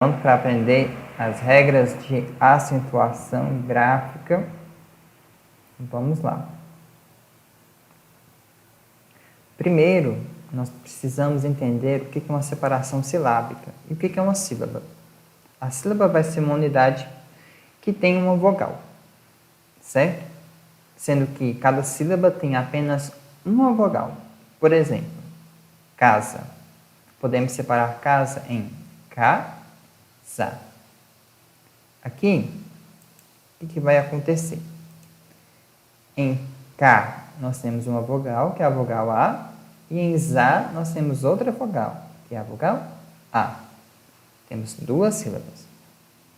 Pronto para aprender as regras de acentuação gráfica? Vamos lá. Primeiro, nós precisamos entender o que é uma separação silábica e o que é uma sílaba. A sílaba vai ser uma unidade que tem uma vogal, certo? Sendo que cada sílaba tem apenas uma vogal. Por exemplo, casa. Podemos separar casa em ca-sa. Aqui, o que vai acontecer? Em K nós temos uma vogal, que é a vogal A, e em ZA nós temos outra vogal, que é a vogal A. Temos duas sílabas.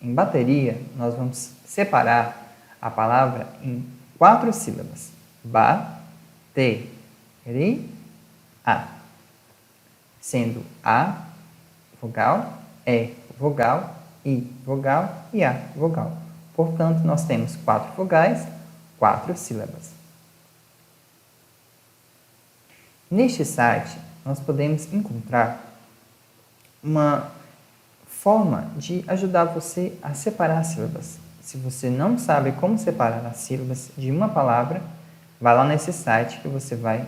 Em bateria, nós vamos separar a palavra em 4 sílabas. Ba, te, ri, a. Sendo A vogal, E vogal, I vogal e A vogal. Portanto, nós temos 4 vogais, 4 sílabas. Neste site, nós podemos encontrar uma forma de ajudar você a separar as sílabas. Se você não sabe como separar as sílabas de uma palavra, vá lá nesse site que você vai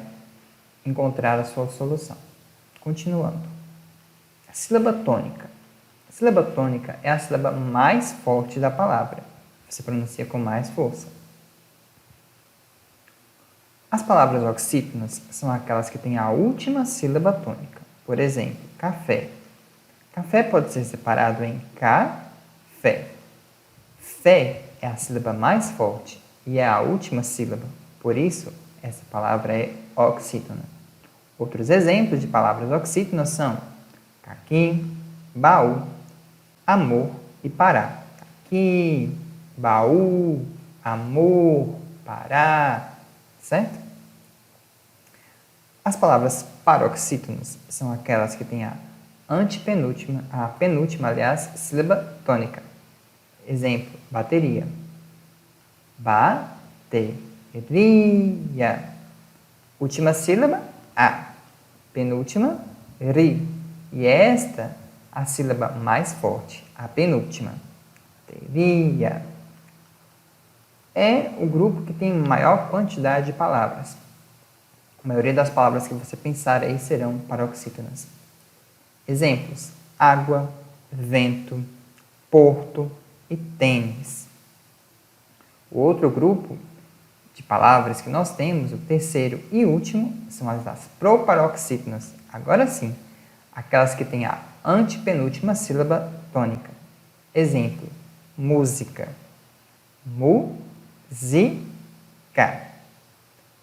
encontrar a sua solução. Continuando. A sílaba tônica. A sílaba tônica é a sílaba mais forte da palavra. Você pronuncia com mais força. As palavras oxítonas são aquelas que têm a última sílaba tônica. Por exemplo, café. Café pode ser separado em ca-fé. Fé é a sílaba mais forte e é a última sílaba. Por isso, essa palavra é oxítona. Outros exemplos de palavras oxítonas são caqui, baú, amor e pará. Caqui, baú, amor, pará. Certo? As palavras paroxítonas são aquelas que têm a penúltima, sílaba tônica. Exemplo, bateria. Bateria. Última sílaba, a. Penúltima, ri. E esta, a sílaba mais forte, a penúltima. Bateria. É o grupo que tem maior quantidade de palavras. A maioria das palavras que você pensar aí serão paroxítonas. Exemplos: água, vento, porto e tênis. O outro grupo de palavras que nós temos, o terceiro e último, são as das proparoxítonas. Agora sim, aquelas que têm a antepenúltima sílaba tônica. Exemplo: música, música.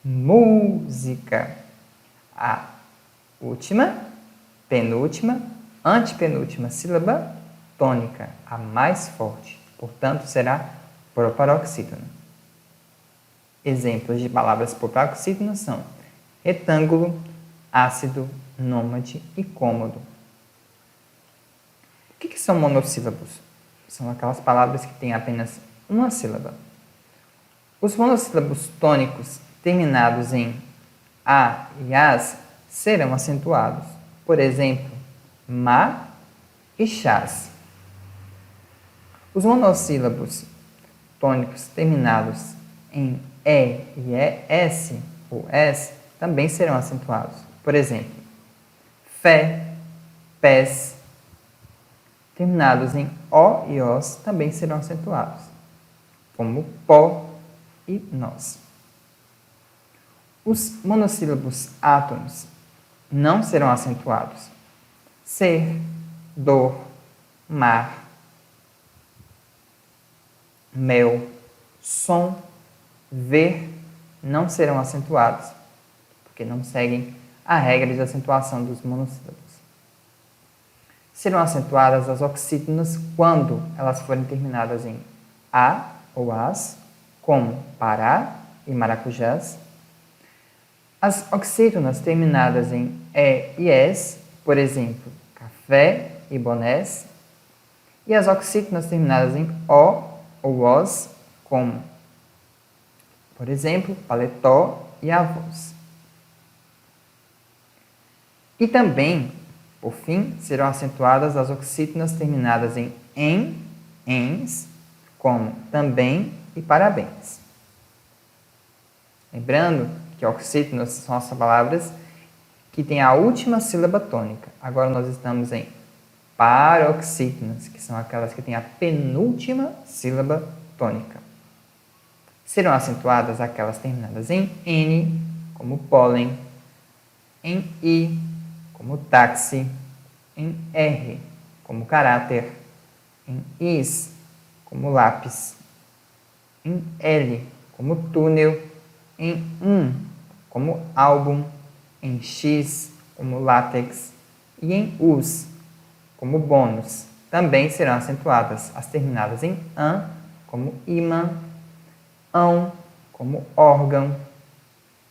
Música. A última, penúltima, antepenúltima sílaba tônica, a mais forte. Portanto, será proparoxítona. Exemplos de palavras proparoxítonas são retângulo, ácido, nômade e cômodo. O que são monossílabos? São aquelas palavras que têm apenas uma sílaba. Os monossílabos tônicos terminados em a e as serão acentuados. Por exemplo, ma e chás. Os monossílabos tônicos terminados em e s ou s também serão acentuados. Por exemplo, fé, pés. Terminados em o e os também serão acentuados, como pó e nós. Os monossílabos átonos não serão acentuados. Ser, dor, mar, mel, som, ver não serão acentuados, porque não seguem a regra de acentuação dos monossílabos. Serão acentuadas as oxítonas quando elas forem terminadas em a ou as, como pará e maracujás. As oxítonas terminadas em e s, por exemplo, café e bonés. E as oxítonas terminadas em o ou os, como, por exemplo, paletó e avós. E também Por fim, serão acentuadas as oxítonas terminadas em ens, como também e parabéns. Lembrando que oxítonas são as palavras que têm a última sílaba tônica. Agora nós estamos em paroxítonas, que são aquelas que têm a penúltima sílaba tônica. Serão acentuadas aquelas terminadas em N, como pólen, em I, como táxi, em R, como caráter, em IS, como lápis, em L, como túnel, em como álbum, em X, como látex, e em US, como bônus. Também serão acentuadas as terminadas em AN, como imã, ão, como órgão,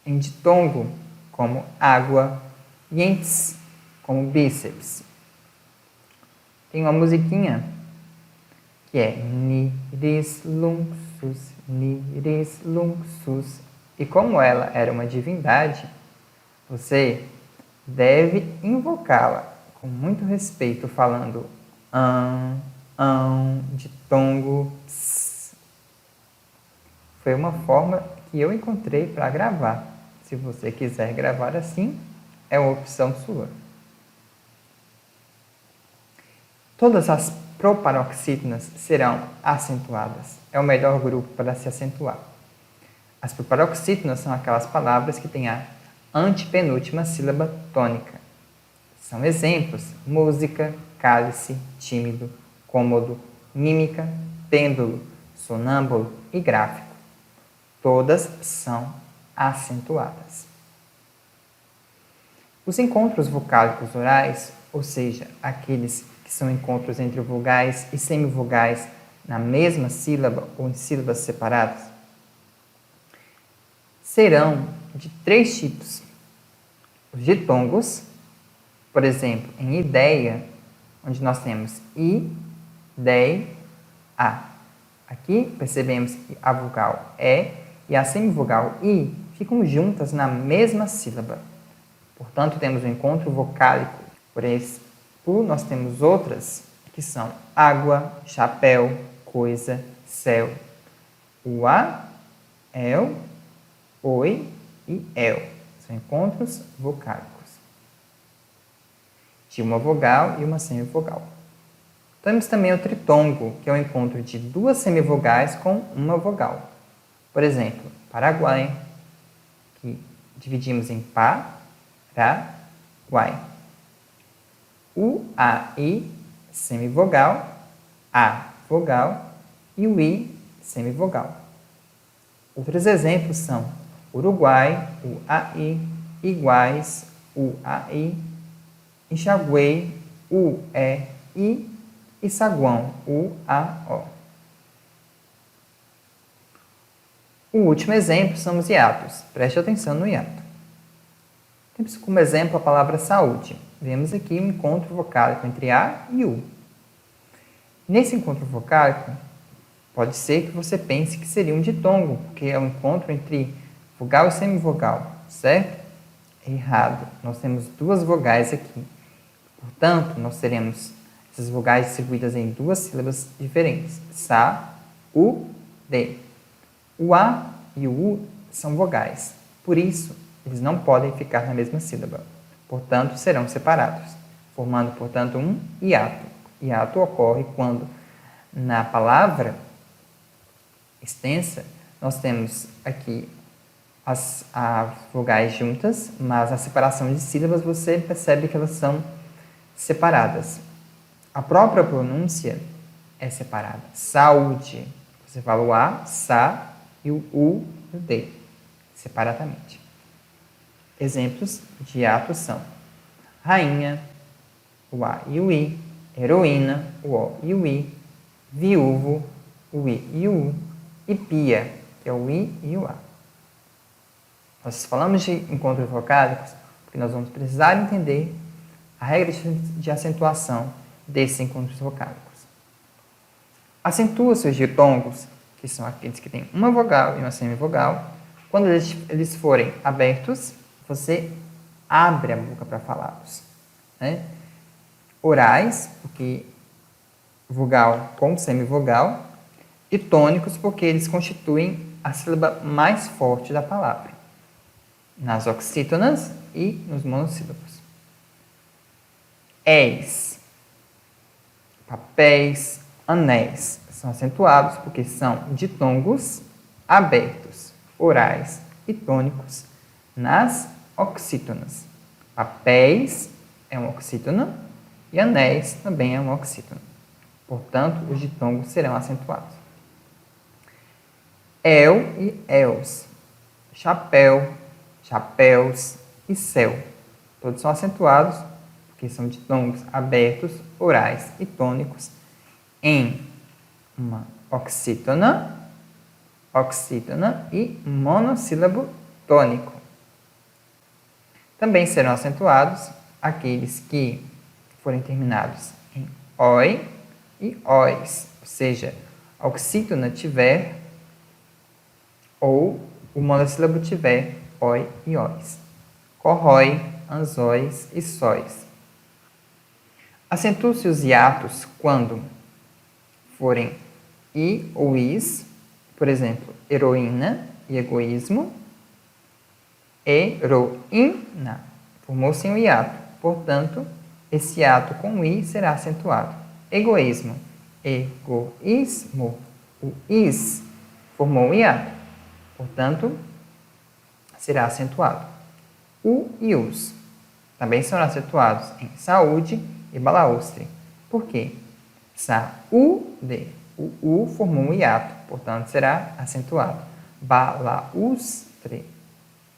em ditongo, como água, e em ts, como bíceps. Tem uma musiquinha que é Niris Luxus. E como ela era uma divindade, você deve invocá-la com muito respeito, falando ditongo, ts. Foi uma forma que eu encontrei para gravar. Se você quiser gravar assim, é uma opção sua. Todas as proparoxítonas serão acentuadas. É o melhor grupo para se acentuar. As proparoxítonas são aquelas palavras que têm a antepenúltima sílaba tônica. São exemplos: música, cálice, tímido, cômodo, mímica, pêndulo, sonâmbulo e gráfico. Todas são acentuadas. Os encontros vocálicos orais, ou seja, aqueles que são encontros entre vogais e semivogais na mesma sílaba ou em sílabas separadas, serão de 3 tipos. Os ditongos, por exemplo, em ideia, onde nós temos I, DEI, A. Aqui percebemos que a vogal E e a semivogal I ficam juntas na mesma sílaba. Portanto, temos um encontro vocálico. Por nós temos outras que são água, chapéu, coisa, céu. O A, El, Oi e El. São encontros vocálicos de uma vogal e uma semivogal. Temos também o tritongo, que é o encontro de 2 semivogais com uma vogal. Por exemplo, Paraguai, que dividimos em pá, ra, guai. O, a, i, semivogal, a, vogal, e o i, semivogal. Outros exemplos são Uruguai, o AI, Iguais, o AI, Enxaguei, o E, I, e Saguão, o A, O. O último exemplo são os hiatos. Preste atenção no hiato. Temos como exemplo a palavra saúde. Vemos aqui um encontro vocálico entre A e U. Nesse encontro vocálico, pode ser que você pense que seria um ditongo, porque é um encontro entre vogal e semivogal, certo? Errado. Nós temos 2 vogais aqui. Portanto, nós teremos essas vogais distribuídas em 2 sílabas diferentes. Sa, U, D. O A e o U são vogais. Por isso, eles não podem ficar na mesma sílaba. Portanto, serão separados, formando, portanto, um hiato. Hiato ocorre quando, na palavra extensa, nós temos aqui as vogais juntas, mas a separação de sílabas você percebe que elas são separadas. A própria pronúncia é separada. Saúde. Você fala o A, Sa, e o U e o D, separadamente. Exemplos de hiato são rainha, o A e o I, heroína, o O e o I, viúvo, o I e o U, e pia, que é o I e o A. Nós falamos de encontros vocálicos porque nós vamos precisar entender a regra de acentuação desses encontros vocálicos. Acentua seus ditongos, que são aqueles que têm uma vogal e uma semivogal. Quando eles forem abertos, você abre a boca para falá-los, né? orais, porque vogal com semivogal, e tônicos, porque eles constituem a sílaba mais forte da palavra, nas oxítonas e nos monossílabos. És, papéis, anéis são acentuados porque são ditongos abertos, orais e tônicos nas oxítonas. Papéis é uma oxítona e anéis também é uma oxítona. Portanto, os ditongos serão acentuados. El e els, chapéu, chapéus e céu. Todos são acentuados porque são ditongos abertos, orais e tônicos em uma oxítona e monossílabo tônico. Também serão acentuados aqueles que forem terminados em oi e ois, ou seja, a oxítona tiver ou o monossílabo tiver oi e ois. Corrói, anzóis e sóis. Acentuam-se os hiatos quando forem i ou is, por exemplo, heroína e egoísmo. Heroína formou-se um hiato, portanto, esse hiato com i será acentuado. Egoísmo, egoísmo, o is formou um hiato, portanto, será acentuado. U e us também serão acentuados em saúde e balaustre. Por quê? Saúde, o u formou um hiato, portanto, será acentuado. Balaustre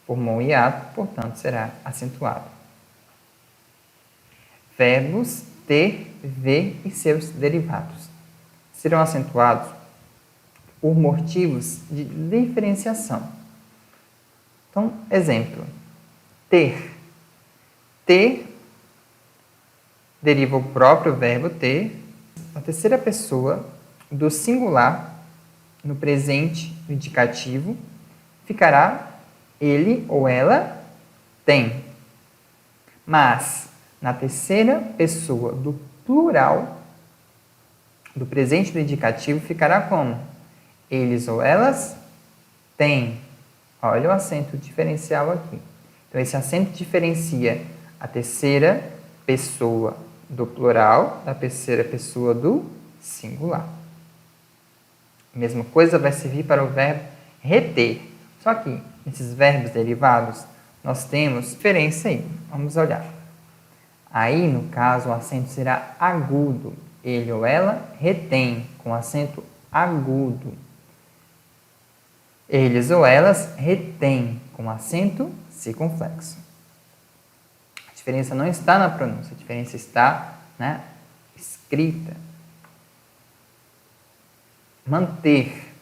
formou um hiato, portanto, será acentuado. Verbos ter, ver e seus derivados serão acentuados por motivos de diferenciação. Então, exemplo, ter. Ter deriva o próprio verbo ter, a terceira pessoa do singular no presente no indicativo ficará ele ou ela tem. Mas na terceira pessoa do plural do presente do indicativo ficará como? Eles ou elas têm. Olha o acento diferencial aqui. Então, esse acento diferencia a terceira pessoa do plural da terceira pessoa do singular. A mesma coisa vai servir para o verbo reter. Só que, nesses verbos derivados, nós temos diferença aí. Vamos olhar. Aí, no caso, o acento será agudo. Ele ou ela retém, com acento agudo. Eles ou elas retêm, com acento circunflexo. A diferença não está na pronúncia, a diferença está na escrita. Manter.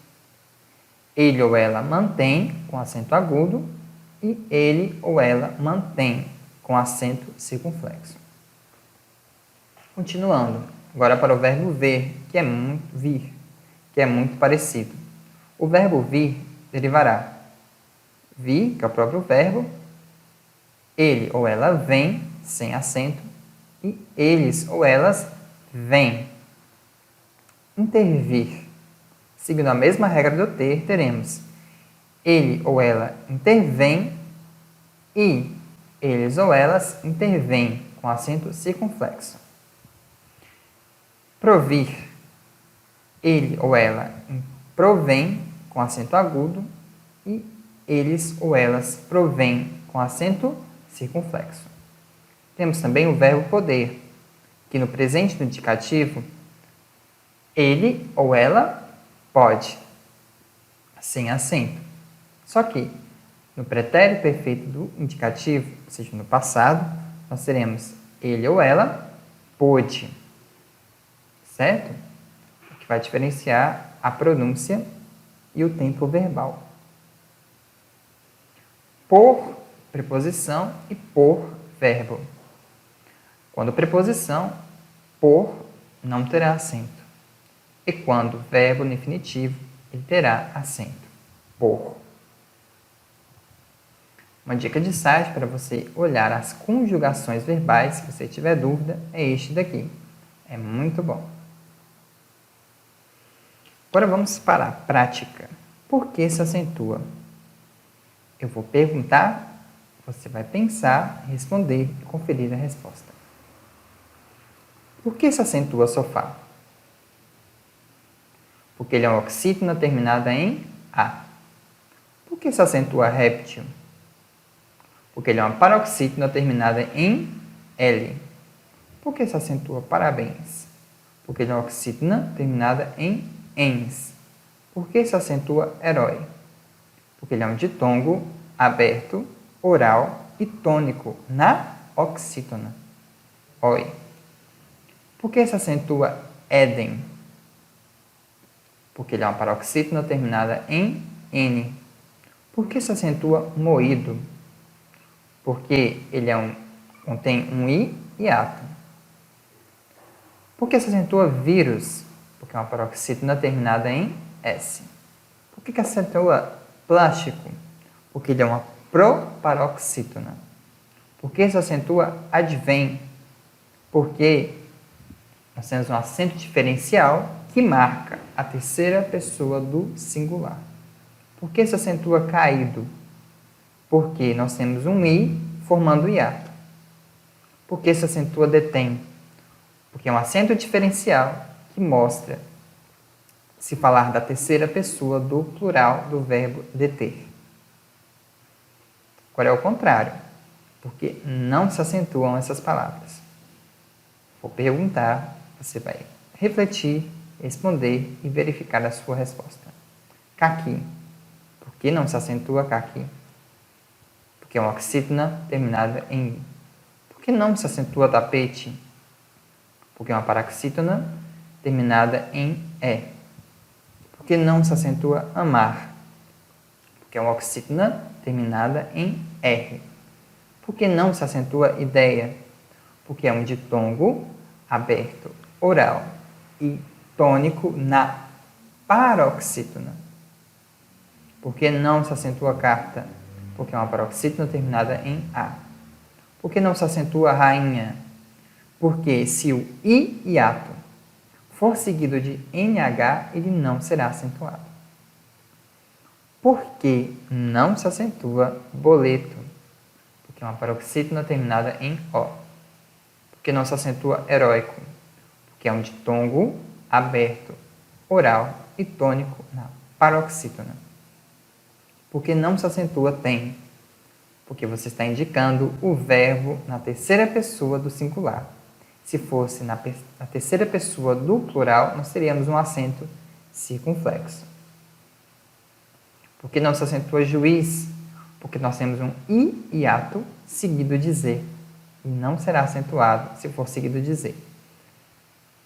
Ele ou ela mantém, com acento agudo, e ele ou ela mantém, com acento circunflexo. Continuando, agora para o verbo vir, que é muito parecido. O verbo vir derivará vir, que é o próprio verbo, ele ou ela vem, sem acento, e eles ou elas vêm. Intervir. Seguindo a mesma regra do ter, teremos ele ou ela intervém e eles ou elas intervêm, com acento circunflexo. Provir. Ele ou ela provém, com acento agudo, e eles ou elas provêm, com acento circunflexo. Temos também o verbo poder, que no presente do indicativo, ele ou ela pode, sem acento. Só que, no pretérito perfeito do indicativo, ou seja, no passado, nós teremos ele ou ela pôde, certo? O que vai diferenciar a pronúncia e o tempo verbal. Por preposição e por verbo. Quando preposição, por não terá acento. E quando verbo no infinitivo, ele terá acento. Por. Uma dica de site para você olhar as conjugações verbais, se você tiver dúvida, é este daqui. É muito bom. Agora vamos para a prática. Por que se acentua? Eu vou perguntar, você vai pensar, responder e conferir a resposta. Por que se acentua sofá? Porque ele é uma oxítona terminada em A. Por que se acentua réptil? Porque ele é uma paroxítona terminada em L. Por que se acentua parabéns? Porque ele é uma oxítona terminada em ens. Por que se acentua herói? Porque ele é um ditongo aberto, oral e tônico na oxítona. Oi. Por que se acentua Éden? Porque ele é uma paroxítona terminada em N. Por que se acentua moído? Porque ele contém um I hiato. Por que se acentua vírus? Porque é uma paroxítona terminada em S. Por que se acentua plástico? Porque ele é uma proparoxítona. Por que se acentua advém? Porque nós temos um acento diferencial que marca a terceira pessoa do singular. Por que se acentua caído? Porque nós temos um I formando hiato. Por que se acentua detém? Porque é um acento diferencial que mostra se falar da terceira pessoa do plural do verbo deter. Agora é o contrário, porque não se acentuam essas palavras. Vou perguntar, você vai refletir, responder e verificar a sua resposta. Caqui. Por que não se acentua caqui? Porque é uma oxítona terminada em I. Por que não se acentua tapete? Porque é uma paroxítona terminada em E. Por que não se acentua amar? Porque é uma oxítona terminada em R. Por que não se acentua ideia? Porque é um ditongo aberto, oral e tônico na paroxítona. Por que não se acentua carta? Porque é uma paroxítona terminada em A. Por que não se acentua rainha? Porque se o I hiato for seguido de NH, ele não será acentuado. Por que não se acentua boleto? Porque é uma paroxítona terminada em O. Por que não se acentua heróico? Porque é um ditongo aberto, oral e tônico na paroxítona. Por que não se acentua tem? Porque você está indicando o verbo na terceira pessoa do singular. Se fosse na terceira pessoa do plural, nós teríamos um acento circunflexo. Por que não se acentua juiz? Porque nós temos um I hiato seguido de Z. E não será acentuado se for seguido de Z.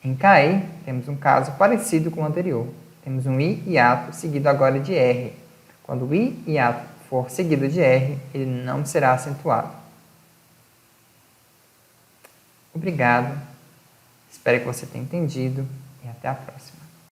Em cair, temos um caso parecido com o anterior. Temos um I hiato seguido agora de R. Quando o I hiato for seguido de R, ele não será acentuado. Obrigado. Espero que você tenha entendido e até a próxima.